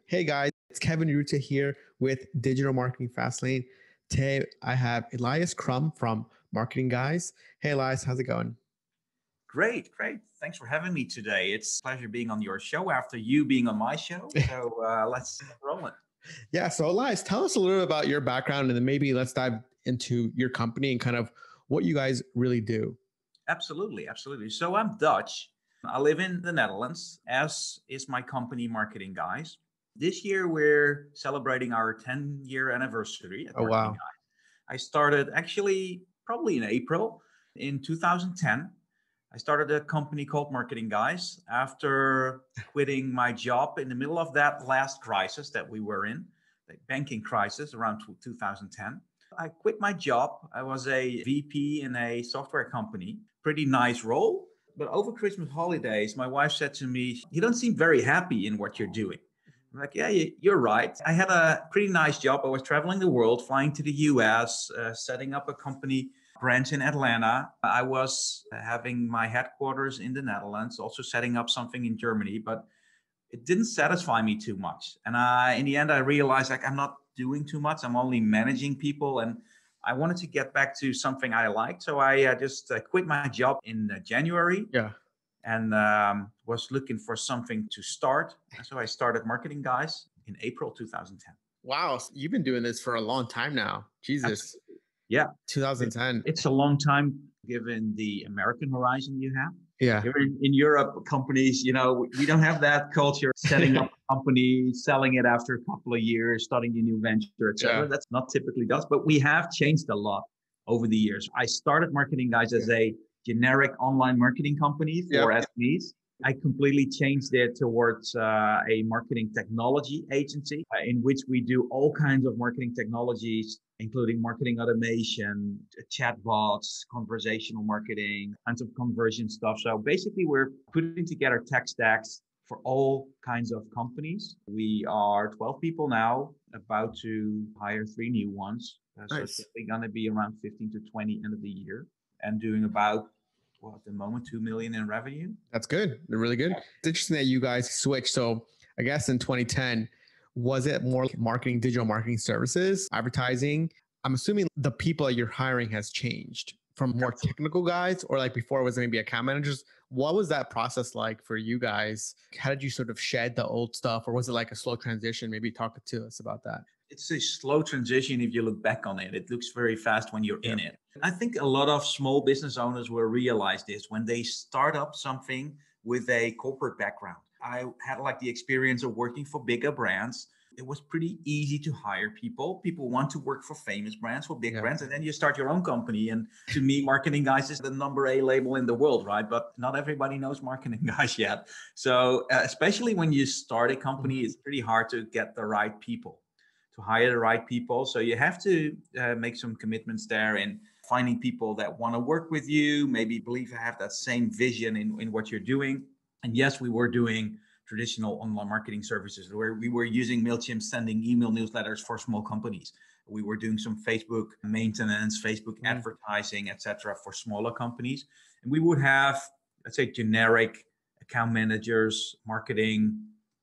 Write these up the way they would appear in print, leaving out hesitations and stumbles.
Hey guys, it's Kevin Ruta here with Digital Marketing Fastlane. Today I have Elias Crum from Marketing Guys. Hey Elias, how's it going? Great, great. Thanks for having me today. It's a pleasure being on your show after you being on my show. So let's roll it. Yeah, so Elias, tell us a little bit about your background and then maybe let's dive into your company and kind of what you guys really do. Absolutely, absolutely. So I'm Dutch. I live in the Netherlands, as is my company, Marketing Guys. This year, we're celebrating our 10-year anniversary at Oh, Marketing wow. Guys. I started actually probably in April in 2010. I started a company called Marketing Guys after quitting my job in the middle of that last crisis that we were in, the banking crisis around 2010. I quit my job. I was a VP in a software company, pretty nice role. But over Christmas holidays, my wife said to me, "You don't seem very happy in what you're doing." I'm like, "Yeah, you're right. I had a pretty nice job. I was traveling the world, flying to the US, setting up a company branch in Atlanta. I was having my headquarters in the Netherlands, also setting up something in Germany, but it didn't satisfy me too much. And in the end, I realized like I'm not doing too much. I'm only managing people, and I wanted to get back to something I liked. So I just quit my job in January Yeah. and was looking for something to start. And so I started Marketing Guys in April 2010. Wow. So you've been doing this for a long time now. Jesus. Absolutely. Yeah. 2010. It's a long time given the American horizon you have. Yeah. Here in Europe, companies, we don't have that culture, setting up a company, selling it after a couple of years, starting a new venture, etc. Yeah. That's not typically does, but we have changed a lot over the years. I started Marketing Guys as a generic online marketing company for SMEs. I completely changed it towards a marketing technology agency in which we do all kinds of marketing technologies, including marketing automation, chatbots, conversational marketing, kinds of conversion stuff. So basically, we're putting together tech stacks for all kinds of companies. We are 12 people now, about to hire 3 new ones. So it's Nice. going to be around 15 to 20 end of the year and doing about at the moment, 2 million in revenue. That's good. They're really good. It's interesting that you guys switched. So I guess in 2010, was it more marketing, digital marketing services, advertising? I'm assuming the people that you're hiring has changed from more technical guys, or like before it was maybe account managers. What was that process like for you guys? How did you sort of shed the old stuff, or was it like a slow transition? Maybe talk to us about that. It's a slow transition if you look back on it. It looks very fast when you're in it. I think a lot of small business owners will realize this when they start up something with a corporate background. I had like the experience of working for bigger brands. It was pretty easy to hire people. People want to work for famous brands, for big brands, and then you start your own company. And to me, Marketing Guys is the number A label in the world, right? But not everybody knows Marketing Guys yet. So especially when you start a company, it's pretty hard to get the right people, to hire the right people. So you have to make some commitments there in finding people that want to work with you, maybe believe you have that same vision in what you're doing. And yes, we were doing traditional online marketing services where we were using MailChimp, sending email newsletters for small companies. We were doing some Facebook maintenance, Facebook advertising, etc., for smaller companies. And we would have, let's say, generic account managers,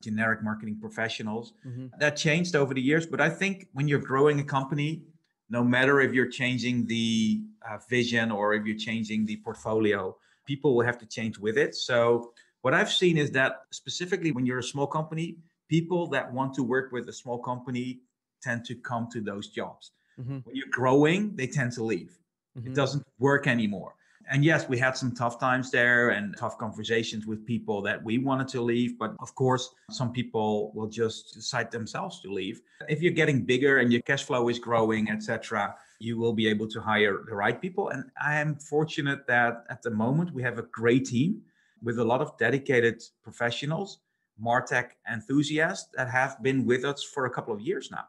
generic marketing professionals. That changed over the years. But I think when you're growing a company, no matter if you're changing the vision or if you're changing the portfolio, people will have to change with it. So what I've seen is that specifically when you're a small company, people that want to work with a small company tend to come to those jobs. When you're growing, they tend to leave. It doesn't work anymore. And yes, we had some tough times there and tough conversations with people that we wanted to leave. But of course, some people will just decide themselves to leave. If you're getting bigger and your cash flow is growing, etc., you will be able to hire the right people. And I am fortunate that at the moment we have a great team with a lot of dedicated professionals, MarTech enthusiasts that have been with us for a couple of years now.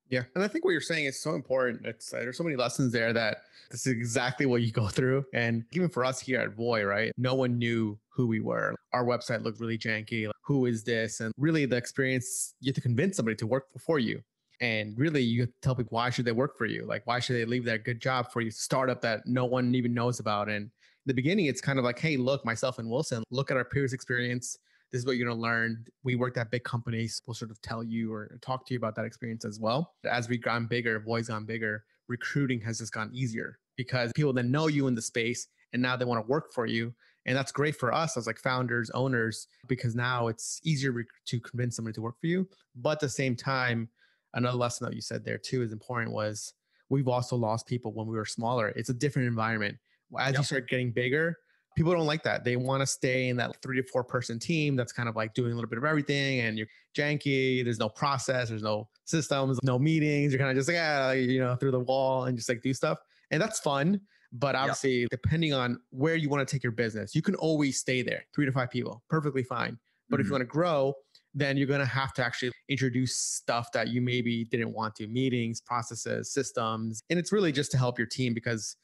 Yeah. And I think what you're saying is so important. There's so many lessons there that this is exactly what you go through. And even for us here at Voy, right? No one knew who we were. Our website looked really janky. Like, who is this? And really the experience, you have to convince somebody to work for you. And really you have to tell people, why should they work for you? Like, why should they leave that good job for you, startup that no one even knows about? And in the beginning, it's kind of like, hey, look, myself and Wilson, look at our peers' experience. This is what you're going to learn. We worked at big companies. We'll sort of tell you or talk to you about that experience as well. As we've gotten bigger, Voi's gone bigger, recruiting has just gotten easier because people then know you in the space and now they want to work for you. And that's great for us as like founders, owners, because now it's easier to convince somebody to work for you. But at the same time, another lesson that you said there too is important was we've also lost people when we were smaller. It's a different environment. As you start getting bigger, people don't like that. They want to stay in that 3 to 4 person team that's kind of like doing a little bit of everything and you're janky. There's no process, there's no systems, no meetings. You're kind of just like, through the wall and just like do stuff. And that's fun. But obviously, depending on where you want to take your business, you can always stay there, 3 to 5 people, perfectly fine. But if you want to grow, then you're going to have to actually introduce stuff that you maybe didn't want to, meetings, processes, systems. And it's really just to help your team because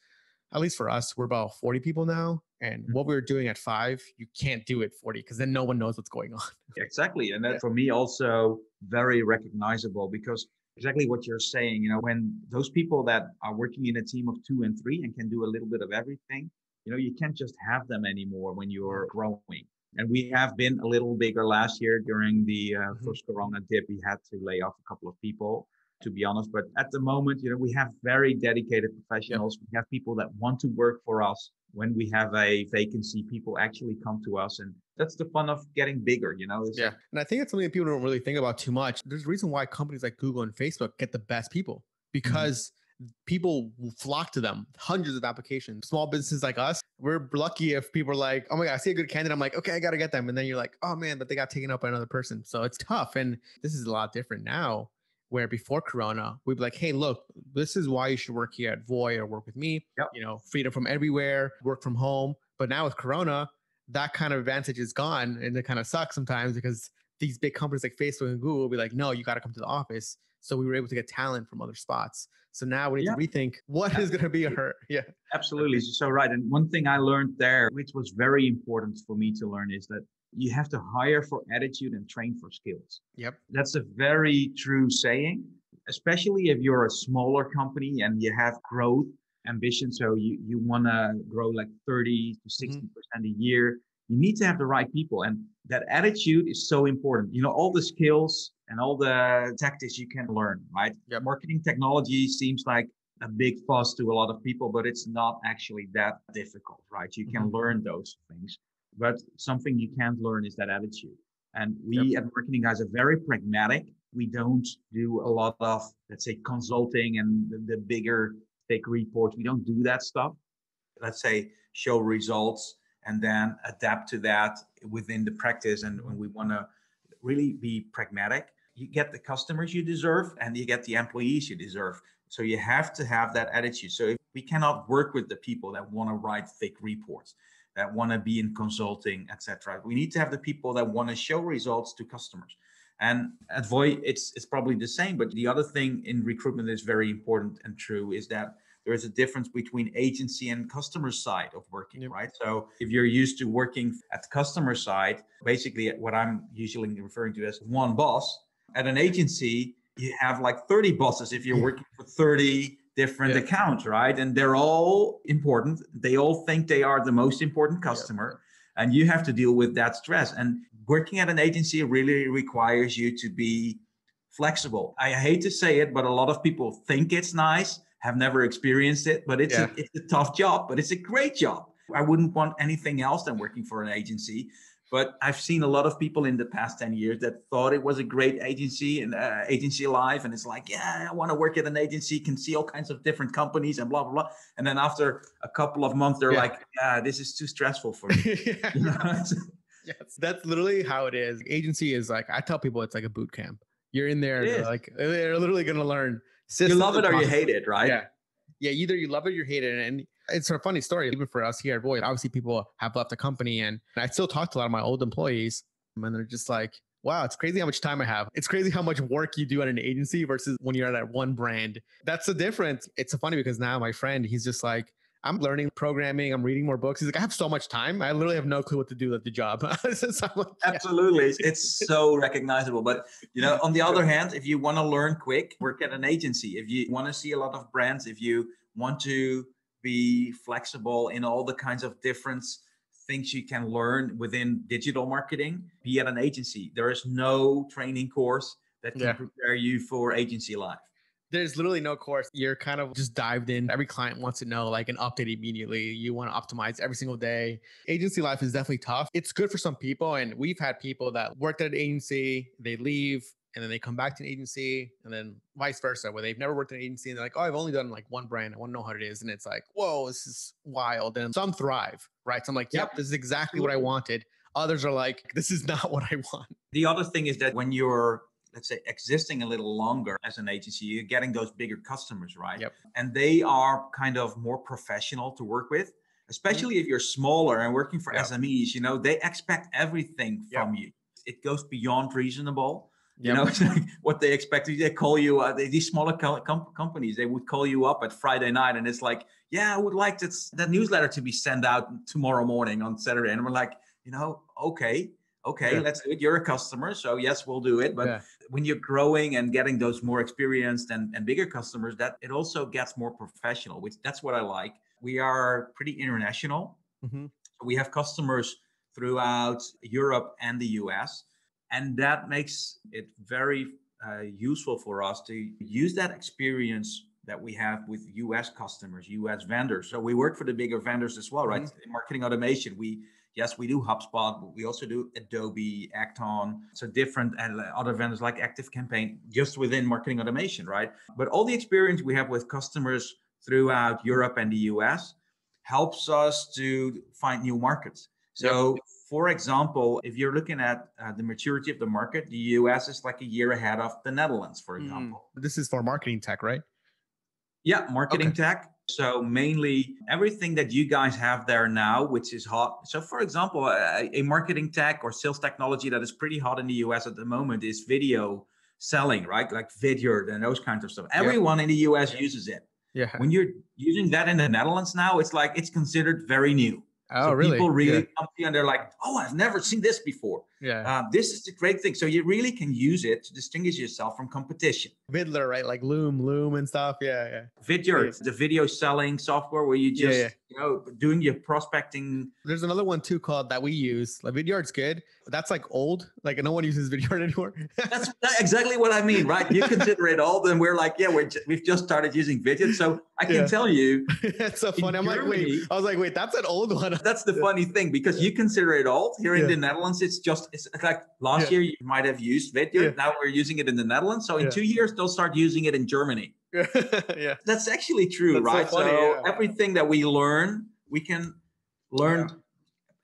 at least for us, we're about 40 people now. And what we were doing at 5, you can't do it 40 because then no one knows what's going on. Exactly. And that for me also very recognizable because exactly what you're saying, when those people that are working in a team of 2 and 3 and can do a little bit of everything, you can't just have them anymore when you're growing. And we have been a little bigger last year during the first Corona dip. We had to lay off a couple of people, to be honest. But at the moment, we have very dedicated professionals. We have people that want to work for us. When we have a vacancy, people actually come to us. And that's the fun of getting bigger, Yeah. And I think it's something that people don't really think about too much. There's a reason why companies like Google and Facebook get the best people because people will flock to them, hundreds of applications. Small businesses like us, we're lucky if people are like, oh my God, I see a good candidate. I'm like, okay, I got to get them. And then you're like, oh man, but they got taken up by another person. So it's tough. And this is a lot different now where before Corona, we'd be like, hey, look, this is why you should work here at Voi or work with me, freedom from everywhere, work from home. But now with Corona, that kind of advantage is gone. And it kind of sucks sometimes because these big companies like Facebook and Google will be like, no, you got to come to the office. So we were able to get talent from other spots. So now we need to rethink what is going to be a hurt. Yeah, absolutely. So right. And one thing I learned there, which was very important for me to learn, is that you have to hire for attitude and train for skills. Yep. That's a very true saying, especially if you're a smaller company and you have growth ambition. So you want to grow like 30 to 60% a year. You need to have the right people. And that attitude is so important. All the skills and all the tactics you can learn, right? Yep. Marketing technology seems like a big fuss to a lot of people, but it's not actually that difficult, right? You can learn those things. But something you can't learn is that attitude. And we at Marketing Guys are very pragmatic. We don't do a lot of, let's say, consulting and the bigger fake reports. We don't do that stuff. Let's say show results and then adapt to that within the practice. And when we want to really be pragmatic, you get the customers you deserve and you get the employees you deserve. So you have to have that attitude. So if we cannot work with the people that want to write fake reports, that want to be in consulting, etc. We need to have the people that want to show results to customers. And at Voi, it's probably the same. But the other thing in recruitment that is very important and true is that there is a difference between agency and customer side of working, right? So if you're used to working at the customer side, basically what I'm usually referring to as one boss, at an agency, you have like 30 bosses if you're working for 30 different accounts, right? And they're all important. They all think they are the most important customer. And you have to deal with that stress. And working at an agency really requires you to be flexible. I hate to say it, but a lot of people think it's nice, have never experienced it, but it's a tough job, but it's a great job. I wouldn't want anything else than working for an agency. But I've seen a lot of people in the past 10 years that thought it was a great agency and agency life. And it's like, I want to work at an agency, can see all kinds of different companies and blah, blah, blah. And then after a couple of months, they're like, this is too stressful for me. Yes, that's literally how it is. Agency is like, I tell people it's like a boot camp. You're in there, they're literally going to learn systems. You love it or you hate it, right? Yeah, either you love it or you hate it. And it's a funny story, even for us here at Void. Obviously, people have left the company, and I still talk to a lot of my old employees, and they're just like, wow, it's crazy how much time I have. It's crazy how much work you do at an agency versus when you're at one brand. That's the difference. It's so funny because now my friend, he's just like, I'm learning programming. I'm reading more books. He's like, I have so much time. I literally have no clue what to do at the job. Absolutely. It's so recognizable. But, on the other hand, if you want to learn quick, work at an agency. If you want to see a lot of brands, if you want to be flexible in all the kinds of different things you can learn within digital marketing, be at an agency. There is no training course that can prepare you for agency life. There's literally no course. You're kind of just dived in. Every client wants to know like an update immediately. You want to optimize every single day. Agency life is definitely tough. It's good for some people. And we've had people that worked at an agency, they leave and then they come back to an agency, and then vice versa, where they've never worked at an agency and they're like, oh, I've only done like one brand. I want to know how it is. And it's like, whoa, this is wild. And some thrive, right? So I'm like, yep, this is exactly what I wanted. Others are like, this is not what I want. The other thing is that when you're, let's say, existing a little longer as an agency, you're getting those bigger customers, right? Yep. And they are kind of more professional to work with, especially if you're smaller and working for SMEs, you know, they expect everything from you. It goes beyond reasonable. You know, it's like what they expect. They call you, these smaller companies, they would call you up at Friday night and it's like, yeah, I would like that newsletter to be sent out tomorrow morning on Saturday. And we're like, you know, okay, let's do it. You're a customer. So yes, we'll do it. But when you're growing and getting those more experienced and bigger customers, that it also gets more professional, which that's what I like. We are pretty international. So we have customers throughout Europe and the US. And that makes it very useful for us to use that experience that we have with US customers, US vendors. So we work for the bigger vendors as well, right? In marketing automation, we do HubSpot, but we also do Adobe, Acton, so different and other vendors like ActiveCampaign, just within marketing automation, right? But all the experience we have with customers throughout Europe and the US helps us to find new markets. So for example, if you're looking at the maturity of the market, the US is like a year ahead of the Netherlands, for example. This is for marketing tech, right? Yeah, marketing tech. So mainly everything that you guys have there now, which is hot. So for example, a marketing tech or sales technology that is pretty hot in the US at the moment is video selling, right? Like Vidyard and those kinds of stuff. Everyone in the US uses it. When you're using that in the Netherlands now, it's like it's considered very new. Oh, so really? People really come to you and they're like, oh, I've never seen this before. This is the great thing. So you really can use it to distinguish yourself from competition. Vidler, right? Like Loom and stuff. Vidyard, the video selling software where you just, you know, doing your prospecting. There's another one too called that we use. Like Vidyard's good, but that's like old. Like no one uses Vidyard anymore. That's exactly what I mean, right? You consider it old and we're like, we've just started using Vidyard. So I can tell you. That's so funny. I was like, wait, that's an old one. That's the funny thing, because you consider it old. Here in the Netherlands, it's like last year you might have used Vidyard. Now we're using it in the Netherlands. So in 2 years, they'll start using it in Germany. That's actually true, that's right? So, funny, everything that we learn, we can learn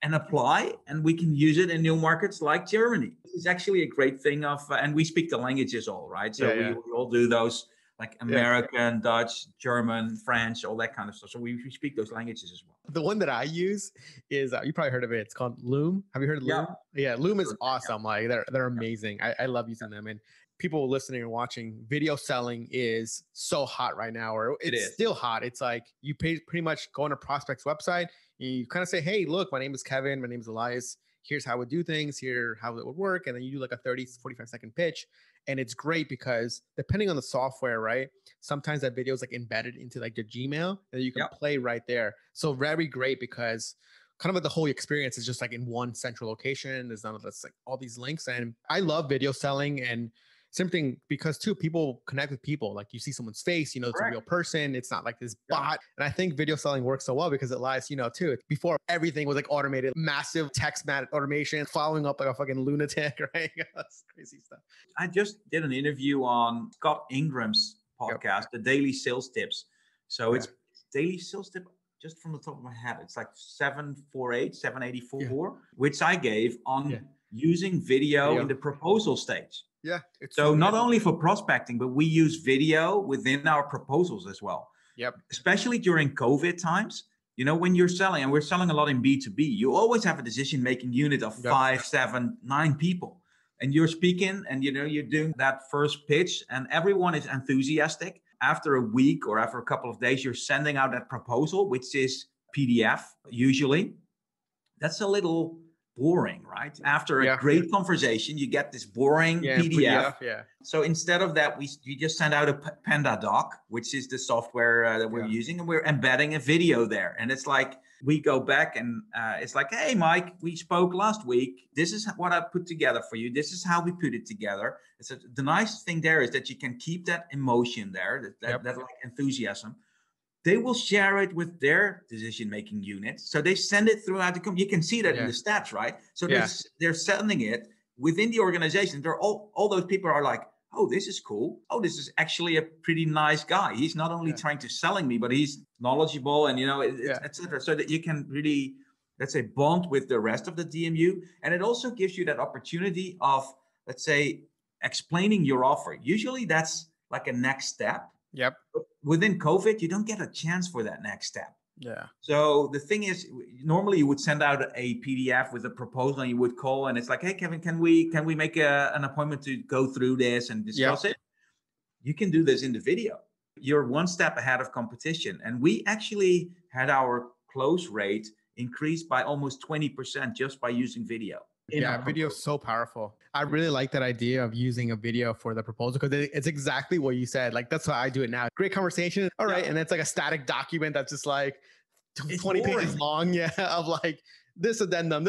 and apply, and we can use it in new markets like Germany. It's actually a great thing and we speak the languages all, right? So we all do those, like American, Dutch, German, French, all that kind of stuff. So we speak those languages as well. The one that I use is, you probably heard of it. It's called Loom. Have you heard of Loom? Yeah, Loom is awesome. Like they're amazing. I love using them. And people listening and watching, video selling is so hot right now, or it's still hot. It's like you pretty much go on a prospect's website. You kind of say, hey, look, my name is Kevin. My name is Elias. Here's how we do things. Here, how it would work. And then you do like a 30, 45-second pitch. And it's great because depending on the software, right? Sometimes that video is like embedded into like your Gmail and you can play right there. So very great because kind of like the whole experience is just like in one central location. There's none of this, like all these links. And I love video selling and something because too, people connect with people. Like you see someone's face, you know, it's a real person. It's not like this bot. And I think video selling works so well because it lies, you know, too. Before everything was like automated, massive text automation, following up like a fucking lunatic, right? That's crazy stuff. I just did an interview on Scott Ingram's podcast, the Daily Sales Tips. So it's Daily Sales Tip, just from the top of my head, it's like 784, which I gave on using video in the proposal stage. So not only for prospecting, but we use video within our proposals as well. Especially during COVID times, you know, when you're selling, and we're selling a lot in B2B, you always have a decision-making unit of 5, 7, 9 people. And you're speaking and, you know, you're doing that first pitch and everyone is enthusiastic. After a week or after a couple of days, you're sending out that proposal, which is PDF usually. That's a little boring, right? After a great conversation, you get this boring PDF. So instead of that, we just send out a Panda doc, which is the software that we're using, and we're embedding a video there. And it's like, We go back and it's like, hey, Mike, we spoke last week. This is what I put together for you. This is how we put it together. The nice thing there is that you can keep that emotion there, that like enthusiasm. They will share it with their decision-making unit. So they send it throughout the company. You can see that in the stats, right? So they're sending it within the organization. They're all those people are like, oh, this is cool. Oh, this is actually a pretty nice guy. He's not only trying to selling me, but he's knowledgeable and, etc. So that you can really, let's say, bond with the rest of the DMU. And it also gives you that opportunity of, let's say, explaining your offer. Usually that's like a next step. Yep. But within COVID, you don't get a chance for that next step. Yeah. So the thing is, normally you would send out a PDF with a proposal and you would call and it's like, hey, Kevin, can we make an appointment to go through this and discuss it? You can do this in the video. You're one step ahead of competition. And we actually had our close rate increased by almost 20% just by using video. Video is so powerful. I really like that idea of using a video for the proposal because it's exactly what you said. Like, that's how I do it now. Great conversation. All right. And it's like a static document that's just like 20 pages long. Yeah. Of like this addendum,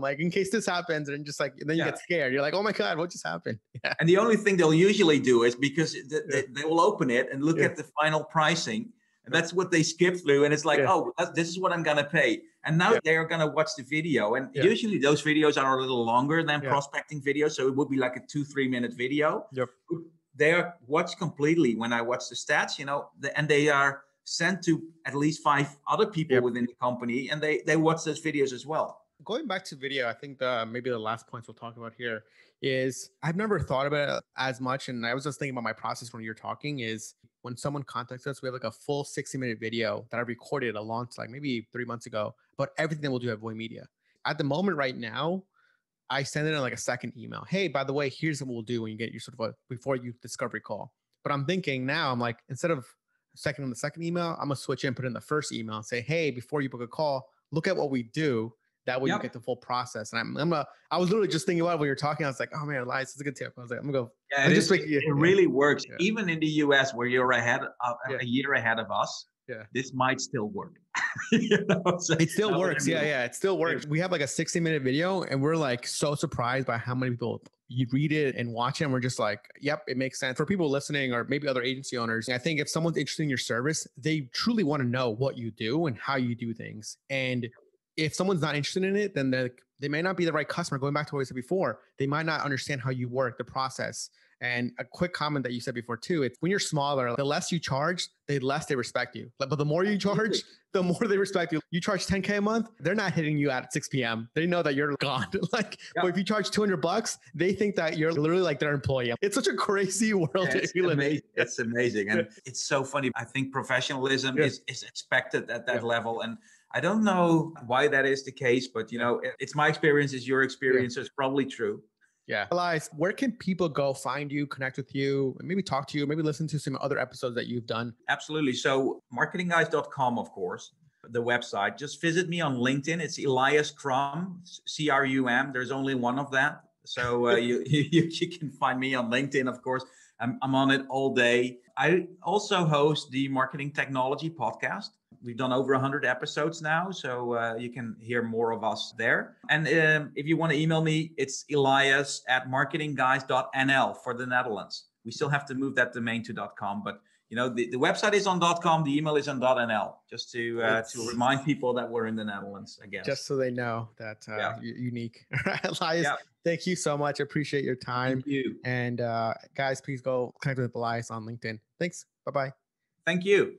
like in case this happens, and just like, and then you get scared. You're like, oh my God, what just happened? Yeah. And the only thing they'll usually do is because they will open it and look at the final pricing. And that's what they skip through. And it's like, oh, this is what I'm going to pay. And now they're going to watch the video. And usually those videos are a little longer than prospecting videos. So it would be like a 2-3 minute video. Yep. They are watched completely when I watch the stats, and they are sent to at least 5 other people within the company. And they watch those videos as well. Going back to video, I think maybe the last points we'll talk about here is I've never thought about it as much. And I was just thinking about my process when you're talking is when someone contacts us, we have like a full 60-minute video that I recorded a long, like maybe 3 months ago, but everything that we'll do at Voy Media. At the moment right now, I send it in like a second email. Hey, by the way, here's what we'll do when you get your sort of before you discovery call. But I'm thinking now, I'm like, instead of the second email, I'm gonna switch in, put in the first email and say, hey, before you book a call, look at what we do. That way you get the full process. And I was literally just thinking about it when you're talking. I was like, oh man, Elias, it's a good tip. I was like, I'm gonna go. Yeah, it really works. Yeah. Even in the US where you're a year ahead of us, this might still work. So it still works. It still works. We have like a 60-minute video and we're like so surprised by how many people you read it and watch it. And we're just like, yep, it makes sense. For people listening or maybe other agency owners, I think if someone's interested in your service, they truly want to know what you do and how you do things. And if someone's not interested in it, then they may not be the right customer. Going back to what I said before, they might not understand how you work, the process. And a quick comment that you said before too, it's when you're smaller, the less you charge, the less they respect you. But the more you charge, the more they respect you. You charge $10K a month, they're not hitting you at 6 p.m. They know that you're gone. But if you charge $200, they think that you're literally like their employee. It's such a crazy world to live in. It's amazing. And it's so funny. I think professionalism is expected at that level. And I don't know why that is the case, but it's my experience, it's your experience. So it's probably true. Yeah. Elias, where can people go find you, connect with you, and maybe talk to you, maybe listen to some other episodes that you've done? Absolutely. So marketingguys.com, of course, the website. Just visit me on LinkedIn. It's Elias Crum, CRUM. There's only one of that. So you can find me on LinkedIn, of course. I'm on it all day. I also host the Marketing Technology podcast. We've done over 100 episodes now, so you can hear more of us there. And if you want to email me, it's elias@marketingguys.nl for the Netherlands. We still have to move that domain to .com, but the website is on .com, the email is on .nl, just to remind people that we're in the Netherlands, I guess. Just so they know that you're unique. All right, Elias, thank you so much. I appreciate your time. Thank you. And guys, please go connect with Elias on LinkedIn. Thanks. Bye-bye. Thank you.